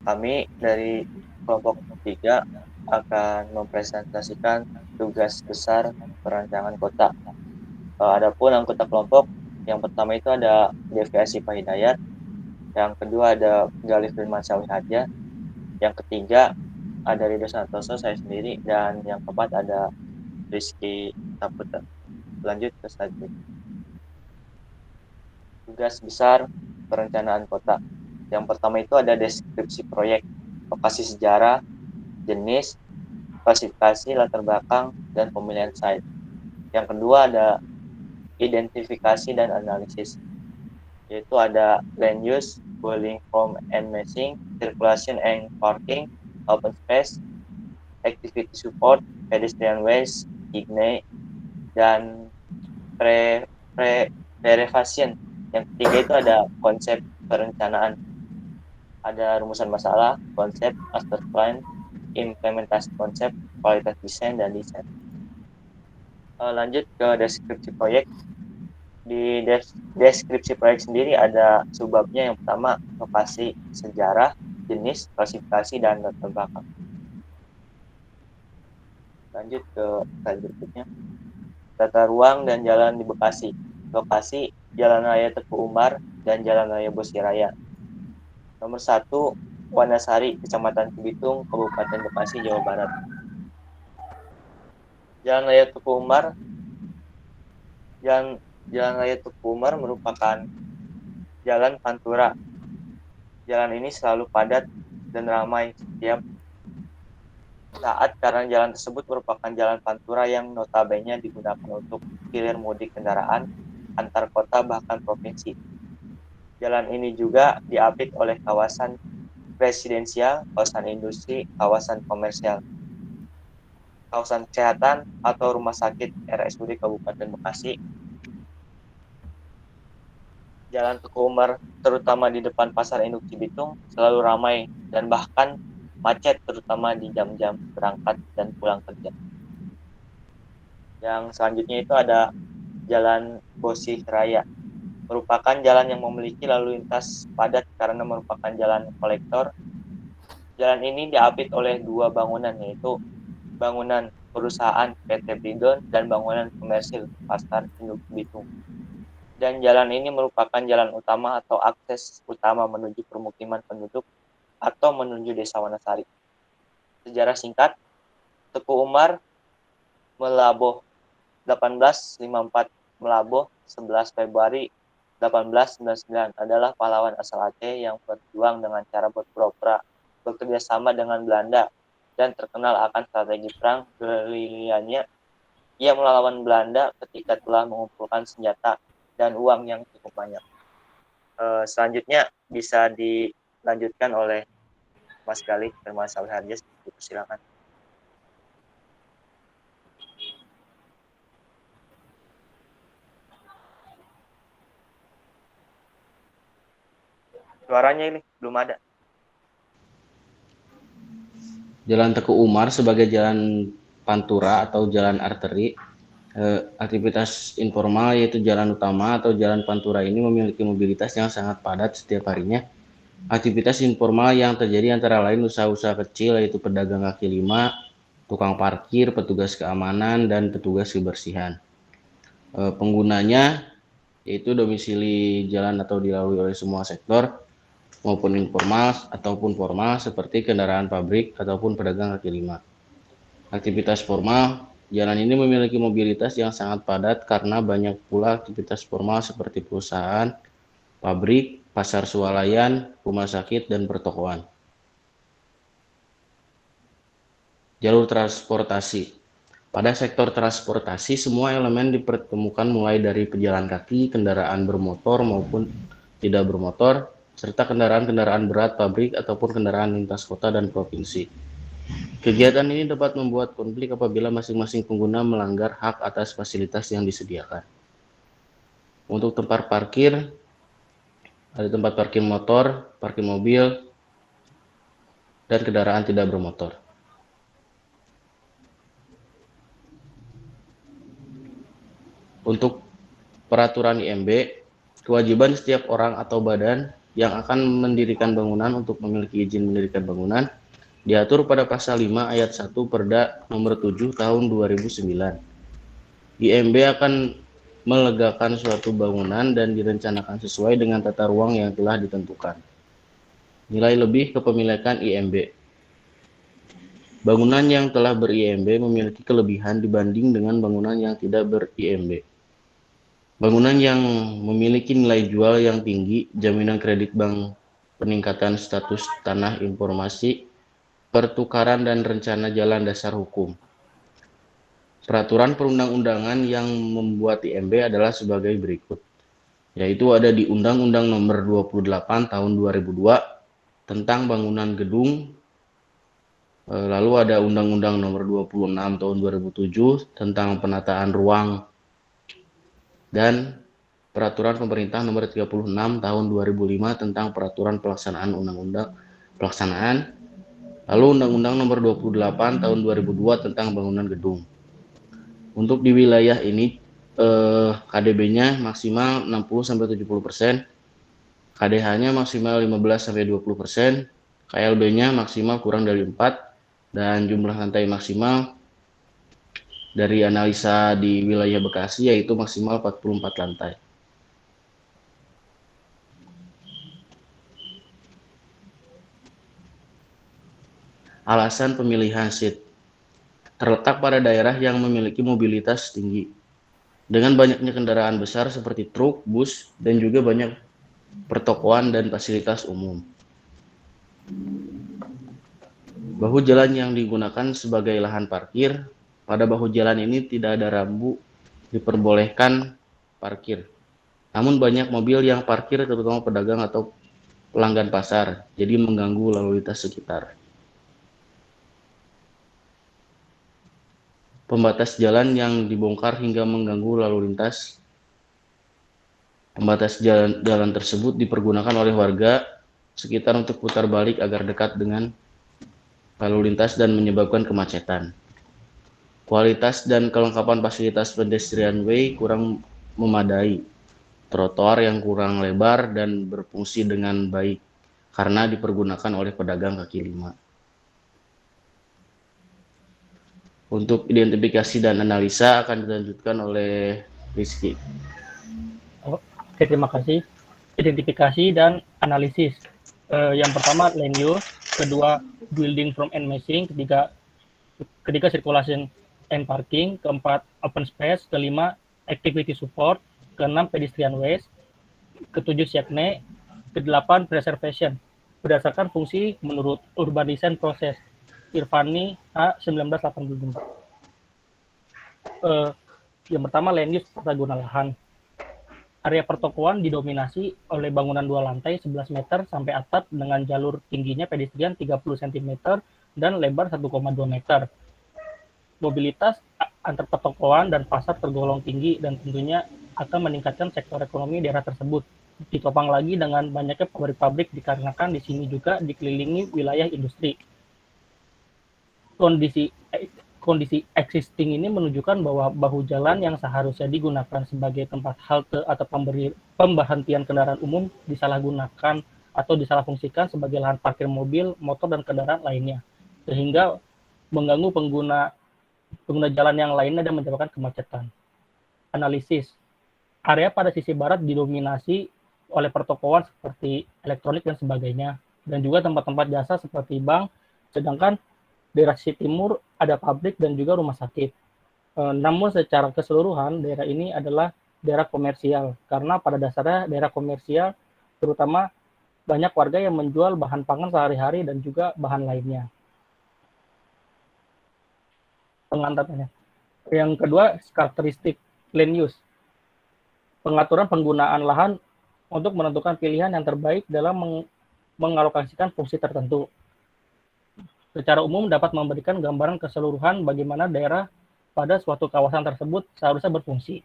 Kami dari kelompok 3 akan mempresentasikan tugas besar perancangan kota. Adapun anggota kelompok, yang pertama itu ada Devi Asifah Hidayat, yang kedua ada Galih Firmansyah Wihadja, yang ketiga ada Ridho Santoso, saya sendiri, dan yang keempat ada Rizky Saputra. Lanjut ke slide berikutnya. Tugas besar perencanaan kota. Yang pertama itu ada deskripsi proyek, lokasi sejarah, jenis, klasifikasi, latar belakang, dan pemilihan site. Yang kedua ada identifikasi dan analisis, yaitu ada land use, building form and matching, circulation and parking, open space, activity support, pedestrian ways, ignite, dan preservation. Yang ketiga itu ada konsep perencanaan, ada rumusan masalah, konsep, master plan, implementasi konsep, kualitas desain, dan desain. Lanjut ke deskripsi proyek. Di deskripsi proyek sendiri ada subbabnya. Yang pertama, lokasi, sejarah, jenis, klasifikasi, dan latar belakang. Lanjut ke slide berikutnya. Tata ruang dan jalan di Bekasi. Lokasi, Jalan Raya Teguh Umar dan Jalan Raya Bosiraya. Nomor 1, Wanasari, Kecamatan Cibitung, Kabupaten Bekasi, Jawa Barat. Jalan Raya Teguh Umar Jalan Raya Teguh Umar merupakan jalan pantura. Jalan ini selalu padat dan ramai setiap saat karena jalan tersebut merupakan jalan pantura yang notabene digunakan untuk hilir mudik kendaraan antar kota bahkan provinsi. Jalan ini juga diapit oleh kawasan residensial, kawasan industri, kawasan komersial, kawasan kesehatan, atau rumah sakit RSUD Kabupaten Bekasi. Jalan Teguh Umar, terutama di depan Pasar Induk Cibitung, selalu ramai dan bahkan macet, terutama di jam-jam berangkat dan pulang kerja. Yang selanjutnya itu ada Jalan Bosiraya, merupakan jalan yang memiliki lalu lintas padat karena merupakan jalan kolektor. Jalan ini diapit oleh dua bangunan, yaitu bangunan perusahaan PT Bridon dan bangunan komersil Pasar Induk Cibitung. Dan jalan ini merupakan jalan utama atau akses utama menuju permukiman penduduk atau menuju Desa Wanasari. Sejarah singkat, Teguh Umar Melaboh 1854, Melaboh 11 Februari 1899 adalah pahlawan asal Aceh yang berjuang dengan cara berpura-pura bekerja sama dengan Belanda dan terkenal akan strategi perang gerillianya. Ia melawan Belanda ketika telah mengumpulkan senjata dan uang yang cukup banyak. Selanjutnya bisa dilanjutkan oleh Mas Galih Firmansyah Wihadja. Silakan. Suaranya ini belum ada. Jalan Teguh Umar sebagai jalan pantura atau jalan arteri, aktivitas informal yaitu jalan utama atau jalan pantura ini memiliki mobilitas yang sangat padat setiap harinya. Aktivitas informal yang terjadi antara lain usaha-usaha kecil yaitu pedagang kaki lima, tukang parkir, petugas keamanan, dan petugas kebersihan. Penggunanya yaitu domisili jalan atau dilalui oleh semua sektor maupun informal ataupun formal seperti kendaraan pabrik ataupun pedagang kaki lima. Aktivitas formal, jalan ini memiliki mobilitas yang sangat padat karena banyak pula aktivitas formal seperti perusahaan, pabrik, pasar swalayan, rumah sakit, dan pertokoan. Jalur transportasi. Pada sektor transportasi, semua elemen dipertemukan mulai dari pejalan kaki, kendaraan bermotor maupun tidak bermotor, serta kendaraan-kendaraan berat pabrik ataupun kendaraan lintas kota dan provinsi. Kegiatan ini dapat membuat konflik apabila masing-masing pengguna melanggar hak atas fasilitas yang disediakan. Untuk tempat parkir, ada tempat parkir motor, parkir mobil, dan kendaraan tidak bermotor. Untuk peraturan IMB, kewajiban setiap orang atau badan yang akan mendirikan bangunan untuk memiliki izin mendirikan bangunan diatur pada pasal 5 ayat 1 Perda nomor 7 tahun 2009. IMB akan melegakan suatu bangunan dan direncanakan sesuai dengan tata ruang yang telah ditentukan. Nilai lebih kepemilikan IMB. Bangunan yang telah ber-IMB memiliki kelebihan dibanding dengan bangunan yang tidak ber-IMB. Bangunan yang memiliki nilai jual yang tinggi, jaminan kredit bank, peningkatan status tanah, informasi, pertukaran dan rencana jalan dasar hukum. Peraturan perundang-undangan yang membuat IMB adalah sebagai berikut, yaitu ada di Undang-Undang Nomor 28 Tahun 2002 tentang bangunan gedung, lalu ada Undang-Undang Nomor 26 Tahun 2007 tentang penataan ruang, dan Peraturan Pemerintah Nomor 36 Tahun 2005 tentang Peraturan Pelaksanaan Undang-Undang Pelaksanaan, lalu Undang-Undang Nomor 28 Tahun 2002 tentang bangunan gedung. Untuk di wilayah ini KDB-nya maksimal 60-70%, KDH-nya maksimal 15-20%, KLB-nya maksimal kurang dari 4, dan jumlah lantai maksimal dari analisa di wilayah Bekasi yaitu maksimal 44 lantai. Alasan pemilihan seat. Terletak pada daerah yang memiliki mobilitas tinggi, dengan banyaknya kendaraan besar seperti truk, bus, dan juga banyak pertokoan dan fasilitas umum. Bahu jalan yang digunakan sebagai lahan parkir. Pada bahu jalan ini tidak ada rambu diperbolehkan parkir. Namun banyak mobil yang parkir, terutama pedagang atau pelanggan pasar, jadi mengganggu lalu lintas sekitar. Pembatas jalan yang dibongkar hingga mengganggu lalu lintas. Pembatas jalan tersebut dipergunakan oleh warga sekitar untuk putar balik agar dekat dengan lalu lintas dan menyebabkan kemacetan. Kualitas dan kelengkapan fasilitas pedestrian way kurang memadai. Trotoar yang kurang lebar dan berfungsi dengan baik karena dipergunakan oleh pedagang kaki lima. Untuk identifikasi dan analisa akan dilanjutkan oleh Rizky. Oke, terima kasih. Identifikasi dan analisis. Yang pertama land use, kedua building from and massing, ketiga circulation and parking, keempat open space, kelima activity support, keenam pedestrian ways, ketujuh safety, kedelapan preservation. Berdasarkan fungsi menurut urban design process. Irvani A 1984. Yang pertama land use, tata guna lahan. Area pertokoan didominasi oleh bangunan 2 lantai 11 meter sampai atap dengan jalur tingginya pedestrian 30 cm dan lebar 1,2 meter. Mobilitas antar pertokoan dan pasar tergolong tinggi dan tentunya akan meningkatkan sektor ekonomi daerah tersebut. Ditopang lagi dengan banyaknya pabrik-pabrik dikarenakan di sini juga dikelilingi wilayah industri. Kondisi existing ini menunjukkan bahwa bahu jalan yang seharusnya digunakan sebagai tempat halte atau pemberhentian kendaraan umum disalahgunakan atau disalahfungsikan sebagai lahan parkir mobil, motor, dan kendaraan lainnya, sehingga mengganggu pengguna jalan yang lainnya dan menyebabkan kemacetan. Analisis. Area pada sisi barat didominasi oleh pertokoan seperti elektronik dan sebagainya, dan juga tempat-tempat jasa seperti bank, sedangkan daerah sisi timur ada pabrik dan juga rumah sakit. Namun secara keseluruhan daerah ini adalah daerah komersial karena pada dasarnya daerah komersial terutama banyak warga yang menjual bahan pangan sehari-hari dan juga bahan lainnya. Pengantarnya. Yang kedua, karakteristik land use. Pengaturan penggunaan lahan untuk menentukan pilihan yang terbaik dalam mengalokasikan fungsi tertentu. Secara umum dapat memberikan gambaran keseluruhan bagaimana daerah pada suatu kawasan tersebut seharusnya berfungsi.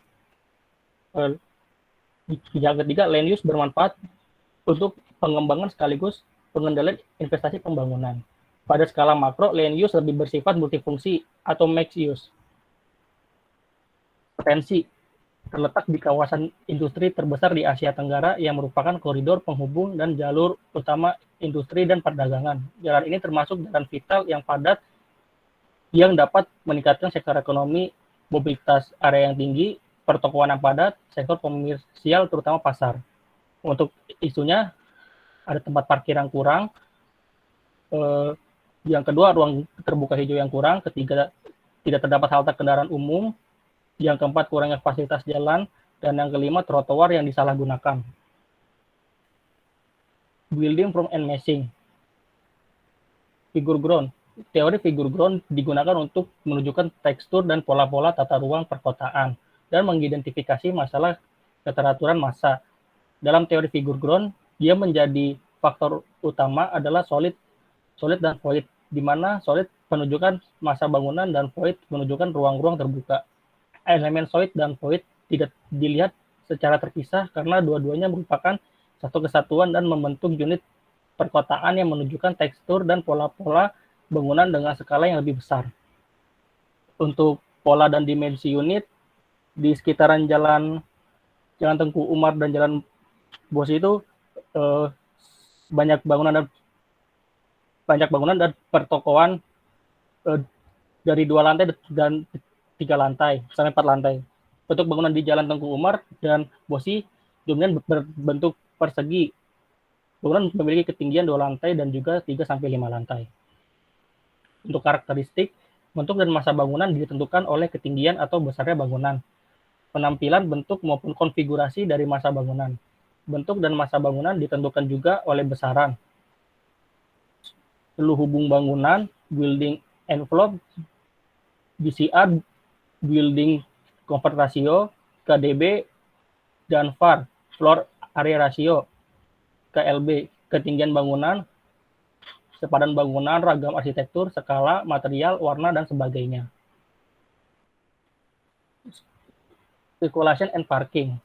Yang ketiga, land use bermanfaat untuk pengembangan sekaligus pengendalian investasi pembangunan. Pada skala makro, land use lebih bersifat multifungsi atau mixed use. Potensi terletak di kawasan industri terbesar di Asia Tenggara yang merupakan koridor penghubung dan jalur utama industri dan perdagangan. Jalan ini termasuk jalan vital yang padat yang dapat meningkatkan sektor ekonomi, mobilitas area yang tinggi, pertokoan yang padat, sektor komersial terutama pasar. Untuk isunya ada tempat parkir yang kurang, yang kedua ruang terbuka hijau yang kurang, ketiga tidak terdapat halte kendaraan umum, yang keempat kurangnya fasilitas jalan, dan yang kelima trotoar yang disalahgunakan. Building from and meshing. Figure ground. Teori figure ground digunakan untuk menunjukkan tekstur dan pola-pola tata ruang perkotaan dan mengidentifikasi masalah keteraturan massa. Dalam teori figure ground, dia menjadi faktor utama adalah solid dan void, di mana solid menunjukkan massa bangunan dan void menunjukkan ruang-ruang terbuka. Elemen solid dan void tidak dilihat secara terpisah karena dua-duanya merupakan satu kesatuan dan membentuk unit perkotaan yang menunjukkan tekstur dan pola-pola bangunan dengan skala yang lebih besar. Untuk pola dan dimensi unit, di sekitaran Jalan Tengku Umar dan Jalan Bosi itu banyak bangunan dan pertokoan dari 2 lantai dan 3 lantai sampai 4 lantai. Bentuk bangunan di Jalan Tengku Umar dan Bosi dominan berbentuk persegi. Bangunan memiliki ketinggian 2 lantai dan juga 3 sampai 5 lantai. Untuk karakteristik, bentuk dan massa bangunan ditentukan oleh ketinggian atau besarnya bangunan, penampilan, bentuk maupun konfigurasi dari massa bangunan. Bentuk dan massa bangunan ditentukan juga oleh besaran, seluruh hubung bangunan, building envelope, BCR, building comfort ratio, KDB, dan VAR, floor area ratio, KLB, ketinggian bangunan, sepadan bangunan, ragam arsitektur, skala, material, warna, dan sebagainya. Circulation and parking.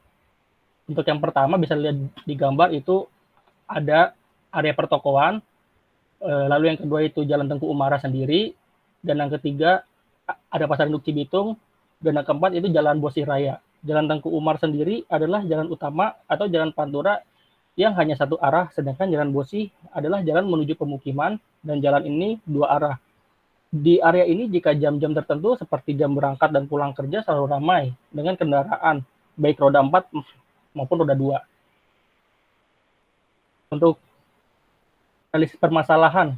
Untuk yang pertama bisa lihat di gambar itu ada area pertokoan, lalu yang kedua itu Jalan Tengku Umara sendiri, dan yang ketiga ada Pasar Induk Cibitung, dan yang keempat itu Jalan Bosi Raya. Jalan Tengku Umar sendiri adalah jalan utama atau jalan pantura yang hanya satu arah, sedangkan Jalan Bosi adalah jalan menuju pemukiman dan jalan ini 2 arah. Di area ini jika jam-jam tertentu seperti jam berangkat dan pulang kerja selalu ramai dengan kendaraan baik roda 4 maupun roda 2. Untuk analisis permasalahan,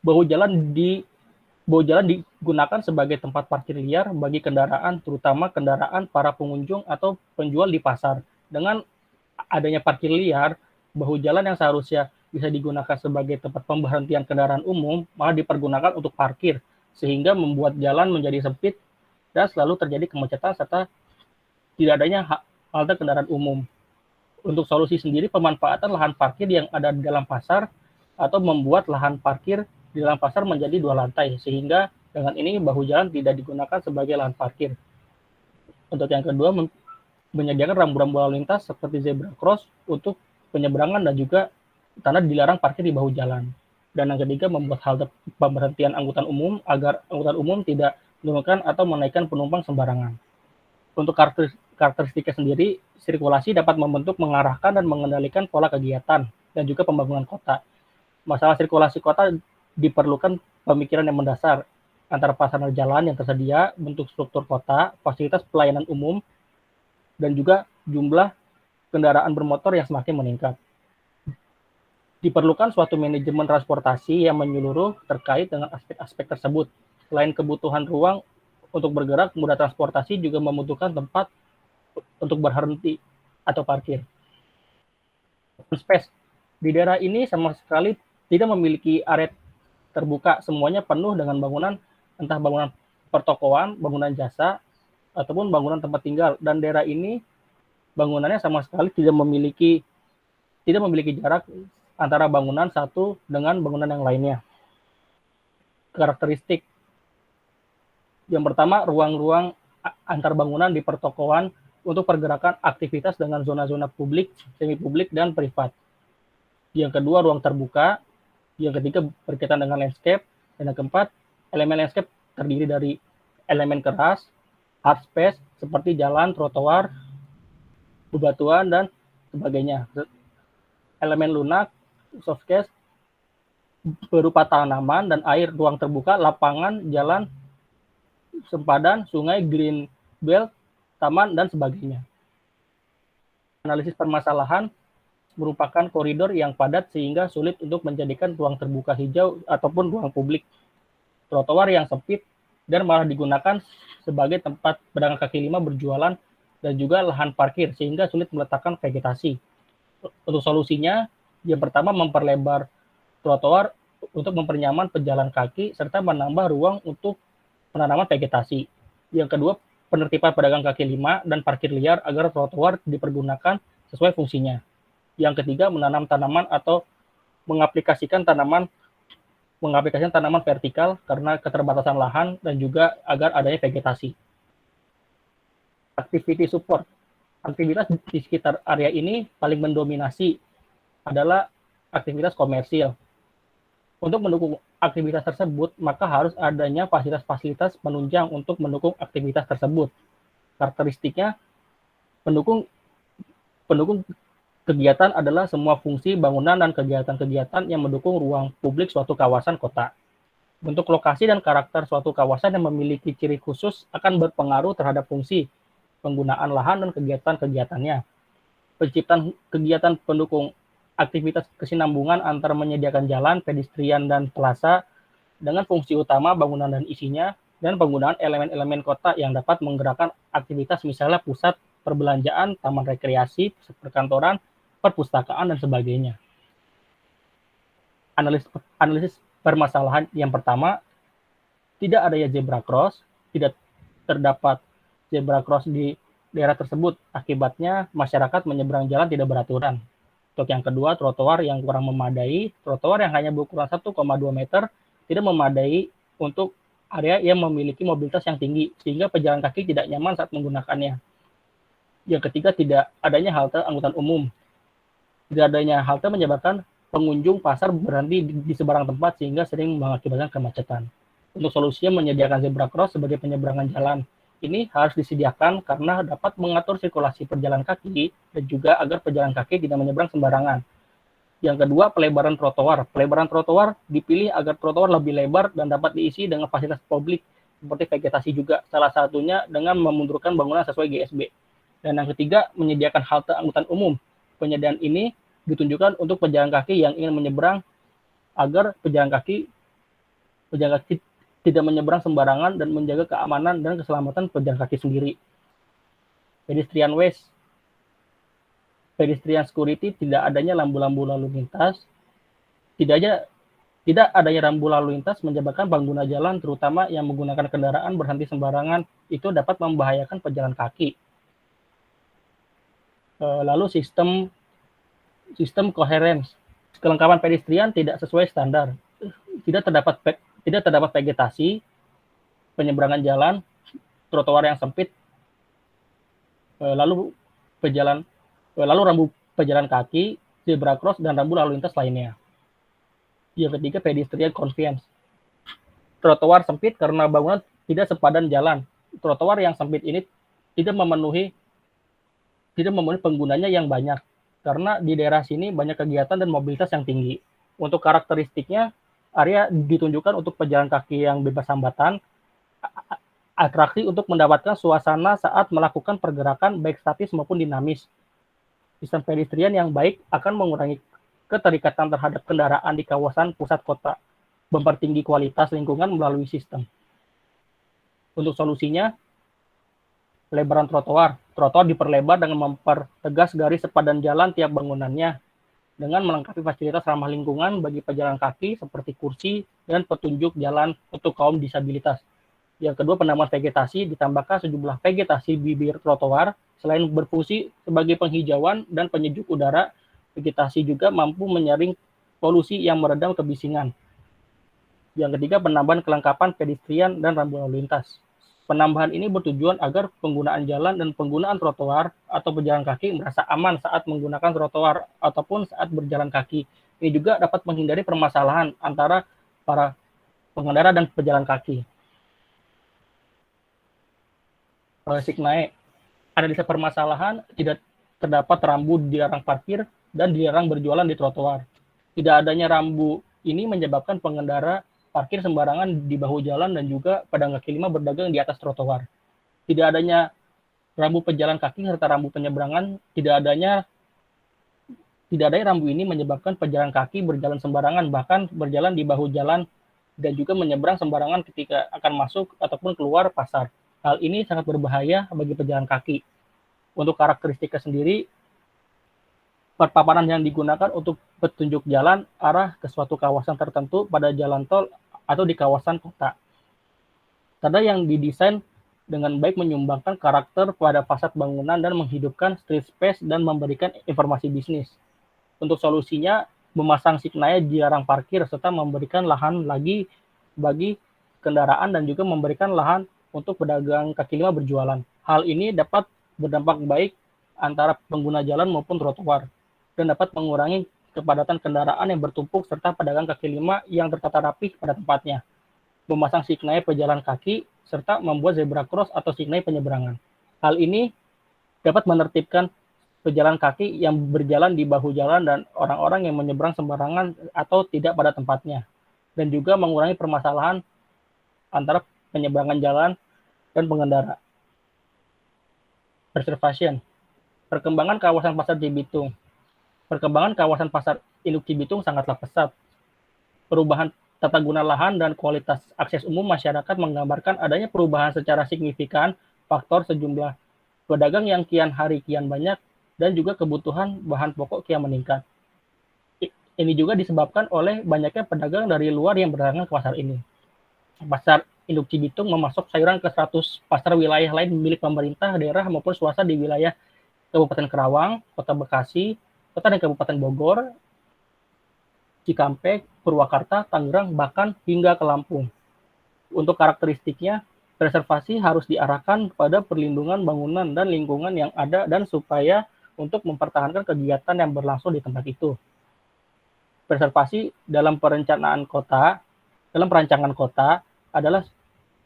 bahu jalan digunakan sebagai tempat parkir liar bagi kendaraan, terutama kendaraan para pengunjung atau penjual di pasar. Dengan adanya parkir liar, bahu jalan yang seharusnya bisa digunakan sebagai tempat pemberhentian kendaraan umum malah dipergunakan untuk parkir, sehingga membuat jalan menjadi sempit dan selalu terjadi kemacetan serta tidak adanya halte kendaraan umum. Untuk solusi sendiri, pemanfaatan lahan parkir yang ada di dalam pasar atau membuat lahan parkir di dalam pasar menjadi 2 lantai, sehingga dengan ini bahu jalan tidak digunakan sebagai lahan parkir. Untuk yang kedua, menyediakan rambu-rambu lalu lintas seperti zebra cross untuk penyeberangan dan juga tanda dilarang parkir di bahu jalan. Dan yang ketiga, membuat halte pemberhentian angkutan umum agar angkutan umum tidak menurunkan atau menaikkan penumpang sembarangan. Untuk karakteristiknya sendiri, sirkulasi dapat membentuk, mengarahkan, dan mengendalikan pola kegiatan dan juga pembangunan kota. Masalah sirkulasi kota diperlukan pemikiran yang mendasar antara prasarana jalan yang tersedia, bentuk struktur kota, fasilitas pelayanan umum, dan juga jumlah kendaraan bermotor yang semakin meningkat. Diperlukan suatu manajemen transportasi yang menyeluruh terkait dengan aspek-aspek tersebut. Selain kebutuhan ruang untuk bergerak, moda transportasi juga membutuhkan tempat untuk berhenti atau parkir. Open space. Di daerah ini sama sekali tidak memiliki area terbuka, semuanya penuh dengan bangunan, entah bangunan pertokoan, bangunan jasa, ataupun bangunan tempat tinggal. Dan daerah ini bangunannya sama sekali tidak memiliki jarak antara bangunan satu dengan bangunan yang lainnya. Karakteristik yang pertama, ruang-ruang antar bangunan di pertokoan untuk pergerakan aktivitas dengan zona-zona publik, semi-publik, dan privat. Yang kedua, ruang terbuka. Yang ketiga, berkaitan dengan landscape. Dan yang keempat, elemen landscape terdiri dari elemen keras, hard space seperti jalan, trotoar, bebatuan, dan sebagainya. Elemen lunak, soft space, berupa tanaman dan air, ruang terbuka, lapangan, jalan, sempadan, sungai, green belt, taman, dan sebagainya. Analisis permasalahan merupakan koridor yang padat sehingga sulit untuk menjadikan ruang terbuka hijau ataupun ruang publik. Trotoar yang sempit dan malah digunakan sebagai tempat pedagang kaki lima berjualan dan juga lahan parkir sehingga sulit meletakkan vegetasi. Untuk solusinya, yang pertama memperlebar trotoar untuk mempernyaman pejalan kaki serta menambah ruang untuk penanaman vegetasi. Yang kedua, penertiban pedagang kaki lima dan parkir liar agar trotoar dipergunakan sesuai fungsinya. Yang ketiga, menanam tanaman atau mengaplikasikan tanaman vertikal karena keterbatasan lahan dan juga agar adanya vegetasi. Activity support. Aktivitas di sekitar area ini paling mendominasi adalah aktivitas komersil. Untuk mendukung aktivitas tersebut, maka harus adanya fasilitas-fasilitas penunjang untuk mendukung aktivitas tersebut. Karakteristiknya, pendukung kegiatan adalah semua fungsi bangunan dan kegiatan-kegiatan yang mendukung ruang publik suatu kawasan kota. Bentuk lokasi dan karakter suatu kawasan yang memiliki ciri khusus akan berpengaruh terhadap fungsi, penggunaan lahan, dan kegiatan-kegiatannya. Penciptaan kegiatan pendukung aktivitas kesinambungan antara menyediakan jalan, pedestrian, dan plaza dengan fungsi utama bangunan dan isinya, dan penggunaan elemen-elemen kota yang dapat menggerakkan aktivitas misalnya pusat perbelanjaan, taman rekreasi, perkantoran, perpustakaan, dan sebagainya. Analisis permasalahan yang pertama, tidak adanya zebra cross, tidak terdapat zebra cross di daerah tersebut. Akibatnya, masyarakat menyeberang jalan tidak beraturan. Untuk yang kedua, trotoar yang kurang memadai. Trotoar yang hanya berukuran 1,2 meter tidak memadai untuk area yang memiliki mobilitas yang tinggi, sehingga pejalan kaki tidak nyaman saat menggunakannya. Yang ketiga, tidak adanya halte angkutan umum. Tidak adanya halte menyebabkan pengunjung pasar berhenti di sebarang tempat sehingga sering mengakibatkan kemacetan. Untuk solusinya menyediakan zebra cross sebagai penyeberangan jalan. Ini harus disediakan karena dapat mengatur sirkulasi pejalan kaki dan juga agar pejalan kaki tidak menyeberang sembarangan. Yang kedua, pelebaran trotoar. Pelebaran trotoar dipilih agar trotoar lebih lebar dan dapat diisi dengan fasilitas publik seperti vegetasi juga. Salah satunya dengan memundurkan bangunan sesuai GSB. Dan yang ketiga, menyediakan halte angkutan umum. Penyediaan ini ditunjukkan untuk pejalan kaki yang ingin menyeberang agar pejalan kaki tidak menyeberang sembarangan dan menjaga keamanan dan keselamatan pejalan kaki sendiri. Pedestrian waste. Pedestrian security, tidak adanya lampu-lampu lalu lintas. Tidak adanya rambu lalu lintas menyebabkan pengguna jalan, terutama yang menggunakan kendaraan berhenti sembarangan, itu dapat membahayakan pejalan kaki. Lalu sistem coherence. Kelengkapan pedestrian tidak sesuai standar. Tidak terdapat vegetasi, penyeberangan jalan, trotoar yang sempit, lalu rambu pejalan kaki, zebra cross, dan rambu lalu lintas lainnya. Yang ketiga, pedestrian convenience. Trotoar sempit karena bangunan tidak sepadan jalan. Trotoar yang sempit ini tidak memenuhi penggunanya yang banyak, karena di daerah sini banyak kegiatan dan mobilitas yang tinggi. Untuk karakteristiknya, area ditunjukkan untuk pejalan kaki yang bebas hambatan, atraksi untuk mendapatkan suasana saat melakukan pergerakan baik statis maupun dinamis. Sistem pedestrian yang baik akan mengurangi keterikatan terhadap kendaraan di kawasan pusat kota, mempertinggi kualitas lingkungan melalui sistem. Untuk solusinya, pelebaran trotoar. Trotoar diperlebar dengan mempertegas garis sepadan jalan tiap bangunannya, dengan melengkapi fasilitas ramah lingkungan bagi pejalan kaki seperti kursi dan petunjuk jalan untuk kaum disabilitas. Yang kedua, penanaman vegetasi, ditambahkan sejumlah vegetasi bibir trotoar. Selain berfungsi sebagai penghijauan dan penyejuk udara, vegetasi juga mampu menyaring polusi yang meredam kebisingan. Yang ketiga, penambahan kelengkapan pedestrian dan rambu lalu lintas. Penambahan ini bertujuan agar penggunaan jalan dan penggunaan trotoar atau pejalan kaki merasa aman saat menggunakan trotoar ataupun saat berjalan kaki. Ini juga dapat menghindari permasalahan antara para pengendara dan pejalan kaki. Signae. Analisa permasalahan, tidak terdapat rambu dilarang parkir dan dilarang berjualan di trotoar. Tidak adanya rambu ini menyebabkan pengendara parkir sembarangan di bahu jalan dan juga pedagang kaki lima berdagang di atas trotoar. Tidak adanya rambu pejalan kaki serta rambu penyeberangan, tidak adanya rambu ini menyebabkan pejalan kaki berjalan sembarangan, bahkan berjalan di bahu jalan dan juga menyeberang sembarangan ketika akan masuk ataupun keluar pasar. Hal ini sangat berbahaya bagi pejalan kaki. Untuk karakteristiknya sendiri, perpaparan yang digunakan untuk petunjuk jalan arah ke suatu kawasan tertentu pada jalan tol atau di kawasan kota. Tanda yang didesain dengan baik menyumbangkan karakter pada fasad bangunan dan menghidupkan street space dan memberikan informasi bisnis. Untuk solusinya, memasang signaya dilarang parkir serta memberikan lahan lagi bagi kendaraan dan juga memberikan lahan untuk pedagang kaki lima berjualan. Hal ini dapat berdampak baik antara pengguna jalan maupun trotoar dan dapat mengurangi kepadatan kendaraan yang bertumpuk serta pedagang kaki lima yang tertata rapi pada tempatnya. Memasang signaya pejalan kaki serta membuat zebra cross atau signaya penyeberangan. Hal ini dapat menertibkan pejalan kaki yang berjalan di bahu jalan dan orang-orang yang menyeberang sembarangan atau tidak pada tempatnya, dan juga mengurangi permasalahan antara penyeberangan jalan dan pengendara. Preservation. Perkembangan kawasan pasar Cibitung. Perkembangan kawasan pasar induk Cibitung sangatlah pesat. Perubahan tata guna lahan dan kualitas akses umum masyarakat menggambarkan adanya perubahan secara signifikan faktor sejumlah pedagang yang kian hari kian banyak dan juga kebutuhan bahan pokok kian meningkat. Ini juga disebabkan oleh banyaknya pedagang dari luar yang berdagang ke pasar ini. Pasar induk Cibitung memasok sayuran ke 100 pasar wilayah lain milik pemerintah daerah maupun swasta di wilayah Kabupaten Karawang, Kota Bekasi, Kota dan Kabupaten Bogor, Cikampek, Purwakarta, Tangerang, bahkan hingga ke Lampung. Untuk karakteristiknya, preservasi harus diarahkan pada perlindungan bangunan dan lingkungan yang ada dan supaya untuk mempertahankan kegiatan yang berlangsung di tempat itu. Preservasi dalam perancangan kota adalah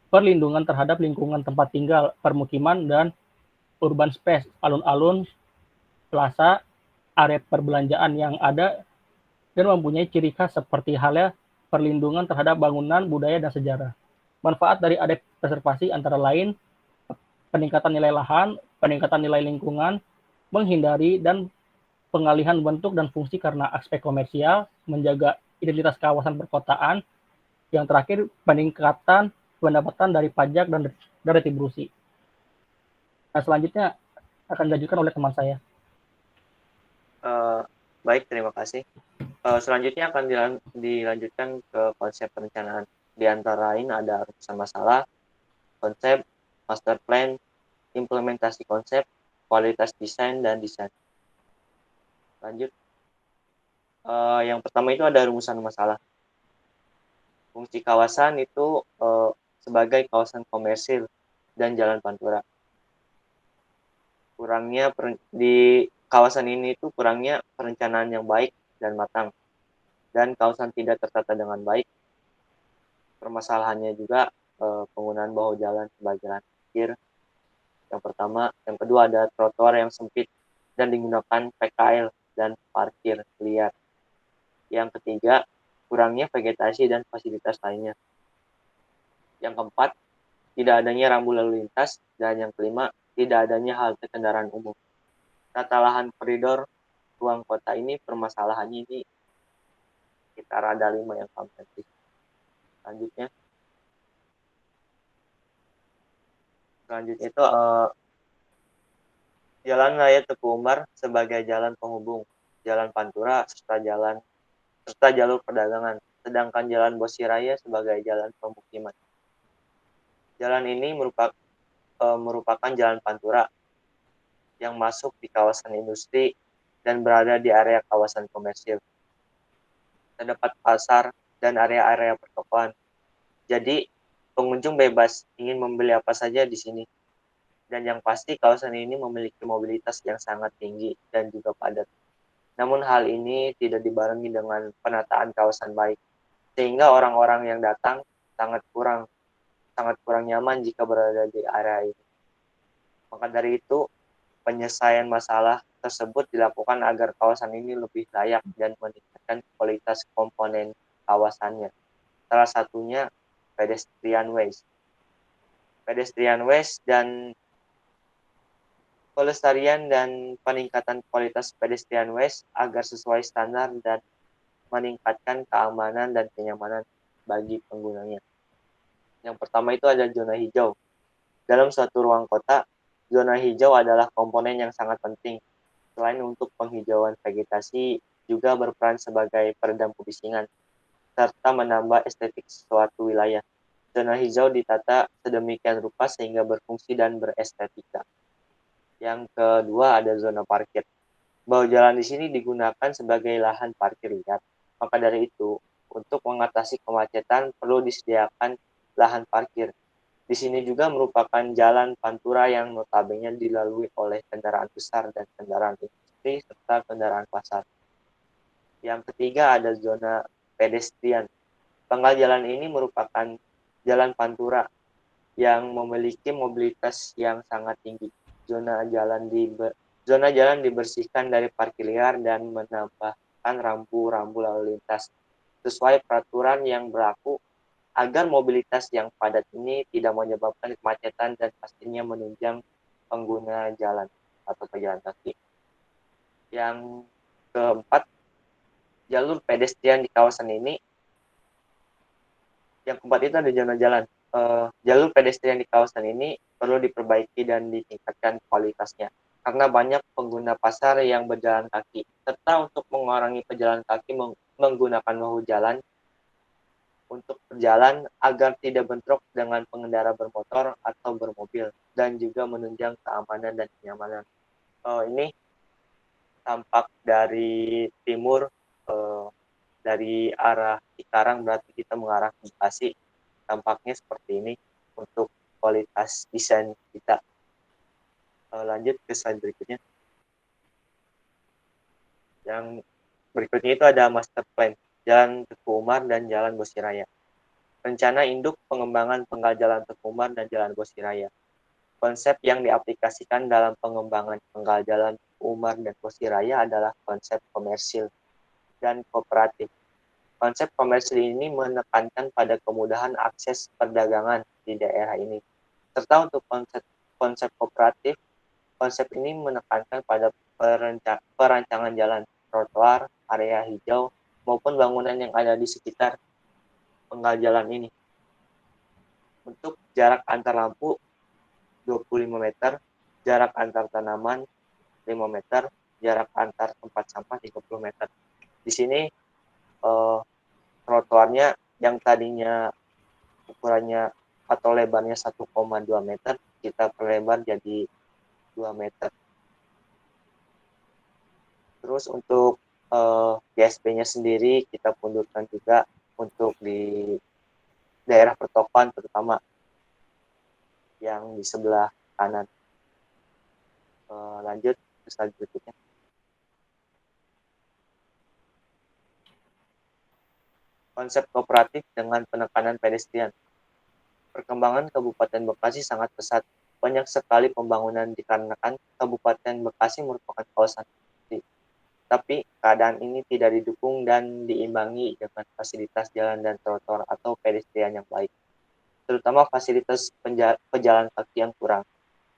perlindungan terhadap lingkungan tempat tinggal, permukiman, dan urban space, alun-alun, plaza, area perbelanjaan yang ada dan mempunyai ciri khas seperti halnya perlindungan terhadap bangunan, budaya, dan sejarah. Manfaat dari area preservasi antara lain peningkatan nilai lahan, peningkatan nilai lingkungan, menghindari dan pengalihan bentuk dan fungsi karena aspek komersial, menjaga identitas kawasan perkotaan, yang terakhir peningkatan pendapatan dari pajak dan retribusi. Nah, selanjutnya akan dilanjutkan oleh teman saya. Baik, terima kasih. Selanjutnya akan dilanjutkan ke konsep perencanaan. Di antara lain ada rumusan masalah, konsep, master plan, implementasi konsep, kualitas desain, dan desain. Lanjut. Yang pertama itu ada rumusan masalah. Fungsi kawasan itu sebagai kawasan komersil dan jalan pantura. Di kawasan ini itu kurangnya perencanaan yang baik dan matang, dan kawasan tidak tertata dengan baik. Permasalahannya juga penggunaan bahu jalan sebagai jalan parkir. Yang kedua ada trotoar yang sempit dan digunakan PKL dan parkir liar. Yang ketiga, kurangnya vegetasi dan fasilitas lainnya. Yang keempat, tidak adanya rambu lalu lintas. Dan yang kelima, tidak adanya halte kendaraan umum. Tata lahan koridor ruang kota ini permasalahannya ini sekitar ada 5 yang kompleks. Selanjutnya itu Jalan Raya Teguh Umar sebagai jalan penghubung Jalan Pantura serta jalur perdagangan, sedangkan Jalan Bosi Raya sebagai jalan pemukiman. Jalan ini merupakan jalan Pantura yang masuk di kawasan industri dan berada di area kawasan komersil. Terdapat pasar dan area-area pertokoan. Jadi, pengunjung bebas ingin membeli apa saja di sini. Dan yang pasti kawasan ini memiliki mobilitas yang sangat tinggi dan juga padat. Namun hal ini tidak dibarengi dengan penataan kawasan baik, sehingga orang-orang yang datang sangat kurang nyaman jika berada di area ini. Maka dari itu, penyelesaian masalah tersebut dilakukan agar kawasan ini lebih layak dan meningkatkan kualitas komponen kawasannya. Salah satunya pedestrian waste. Pedestrian waste dan pelestarian dan peningkatan kualitas pedestrian waste agar sesuai standar dan meningkatkan keamanan dan kenyamanan bagi penggunanya. Yang pertama itu ada zona hijau. Dalam suatu ruang kota, zona hijau adalah komponen yang sangat penting. Selain untuk penghijauan vegetasi, juga berperan sebagai peredam kebisingan, serta menambah estetik suatu wilayah. Zona hijau ditata sedemikian rupa sehingga berfungsi dan berestetika. Yang kedua ada zona parkir. Bahwa jalan di sini digunakan sebagai lahan parkir liar. Maka dari itu, untuk mengatasi kemacetan perlu disediakan lahan parkir. Di sini juga merupakan jalan pantura yang notabene dilalui oleh kendaraan besar dan kendaraan industri serta kendaraan pasar. Yang ketiga ada zona pedestrian. Penggal jalan ini merupakan jalan pantura yang memiliki mobilitas yang sangat tinggi. Zona jalan dibersihkan dari parkir liar dan menambahkan rambu-rambu lalu lintas sesuai peraturan yang berlaku agar mobilitas yang padat ini tidak menyebabkan kemacetan dan pastinya menunjang pengguna jalan atau pejalan kaki. Yang keempat, jalur pedestrian di kawasan ini. Yang keempat itu ada zona jalan. Jalur pedestrian di kawasan ini perlu diperbaiki dan ditingkatkan kualitasnya karena banyak pengguna pasar yang berjalan kaki, serta untuk mengurangi pejalan kaki menggunakan bahu jalan untuk berjalan agar tidak bentrok dengan pengendara bermotor atau bermobil dan juga menunjang keamanan dan kenyamanan. Ini tampak dari timur, dari arah Cikarang berarti kita mengarah ke Bekasi. Tampaknya seperti ini untuk kualitas desain kita. Lanjut ke slide berikutnya. Yang berikutnya itu ada master plan, Jalan Teguh Umar dan Jalan Bosiraya. Rencana induk pengembangan penggal Jalan Teguh Umar dan Jalan Bosiraya. Konsep yang diaplikasikan dalam pengembangan penggal Jalan Teguh Umar dan Bosiraya adalah konsep komersil dan kooperatif. Konsep komersil ini menekankan pada kemudahan akses perdagangan di daerah ini. Serta untuk konsep kooperatif, konsep ini menekankan pada perancangan jalan, trotoar, area hijau, maupun bangunan yang ada di sekitar penggal jalan ini. Untuk jarak antar lampu 25 meter, jarak antar tanaman 5 meter, jarak antar tempat sampah 30 meter. Di sini trotoarnya yang tadinya ukurannya atau lebarnya 1,2 meter, kita perlebar jadi 2 meter. Terus untuk GSP-nya sendiri kita pundurkan juga untuk di daerah pertokoan terutama yang di sebelah kanan. Lanjut ke slide berikutnya. Konsep kooperatif dengan penekanan pedestrian. Perkembangan Kabupaten Bekasi sangat pesat. Banyak sekali pembangunan dikarenakan Kabupaten Bekasi merupakan kawasan industri. Tapi keadaan ini tidak didukung dan diimbangi dengan fasilitas jalan dan trotoar atau pedestrian yang baik, terutama fasilitas pejalan kaki yang kurang.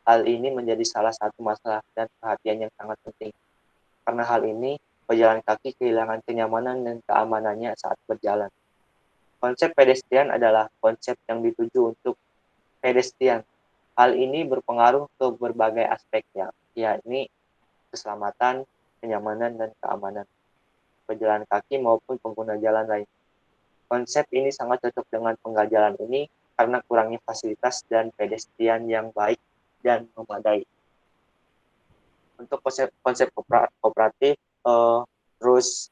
Hal ini menjadi salah satu masalah dan perhatian yang sangat penting. Karena hal ini, pejalan kaki kehilangan kenyamanan dan keamanannya saat berjalan. Konsep pedestrian adalah konsep yang dituju untuk pedestrian. Hal ini berpengaruh ke berbagai aspek, yakni keselamatan, kenyamanan, dan keamanan pejalan kaki maupun pengguna jalan lain. Konsep ini sangat cocok dengan penggal jalan ini karena kurangnya fasilitas dan pedestrian yang baik dan memadai. Untuk konsep kooperatif, terus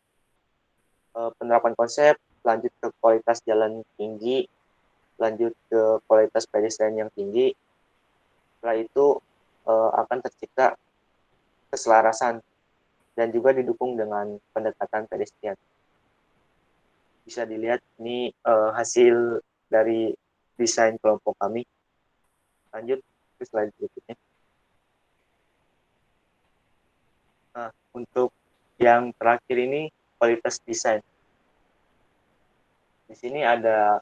penerapan konsep, lanjut ke kualitas jalan tinggi, lanjut ke kualitas pedestrian yang tinggi. Setelah itu akan tercipta keselarasan dan juga didukung dengan pendekatan pedestrian. Bisa dilihat ini hasil dari desain kelompok kami. Lanjut ke slide berikutnya. Nah, untuk yang terakhir ini kualitas desain. Di sini ada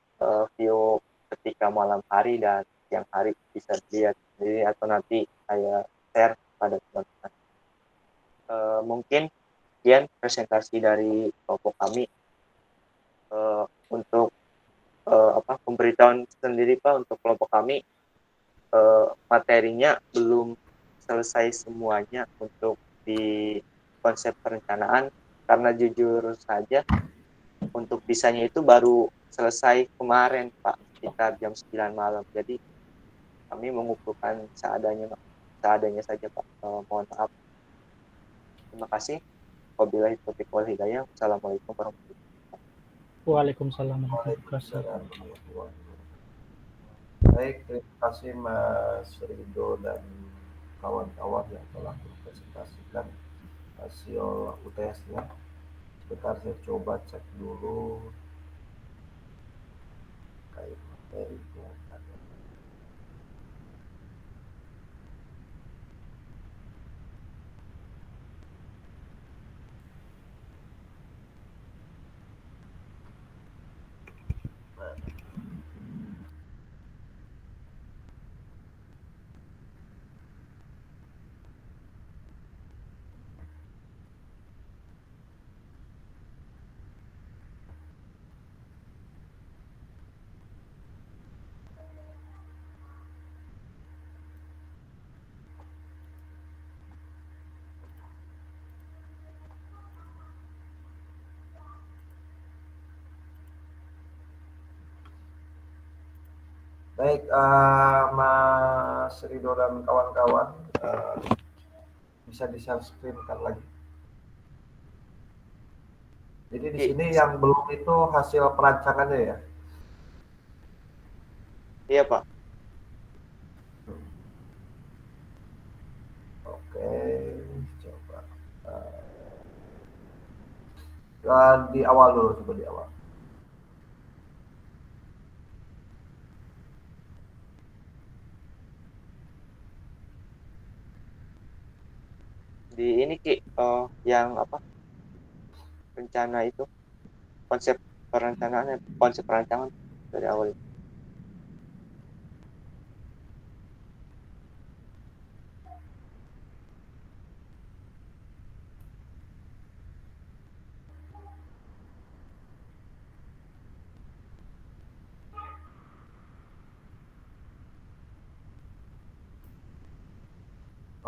view ketika malam hari dan siang hari bisa dilihat. Jadi atau nanti saya share pada teman-teman. Mungkin sekian presentasi dari kelompok kami. Untuk pemberitahuan sendiri Pak untuk kelompok kami, materinya belum selesai semuanya untuk di konsep perencanaan, karena jujur saja untuk desainnya itu baru selesai kemarin Pak, sekitar jam 9 malam. Jadi kami mengumpulkan seadanya saja Pak. Mohon maaf. Terima kasih. Wabillahi taufiq wal hidayah. Wassalamualaikum warahmatullahi wabarakatuh. Waalaikumsalam warahmatullahi wabarakatuh. Baik, terima kasih Mas Rido dan kawan-kawan yang telah mempresentasikan hasil UTS-nya. Sebentar saya coba cek dulu kait materinya. Baik, Mas Rido dan kawan-kawan, bisa di-share screen-kan lagi. Jadi di sini yang belum itu hasil perancangannya ya? Iya Pak. Oke, coba. Di awal dulu, coba di awal. Di ini Ki, yang rencana itu, konsep perancangan dari awal.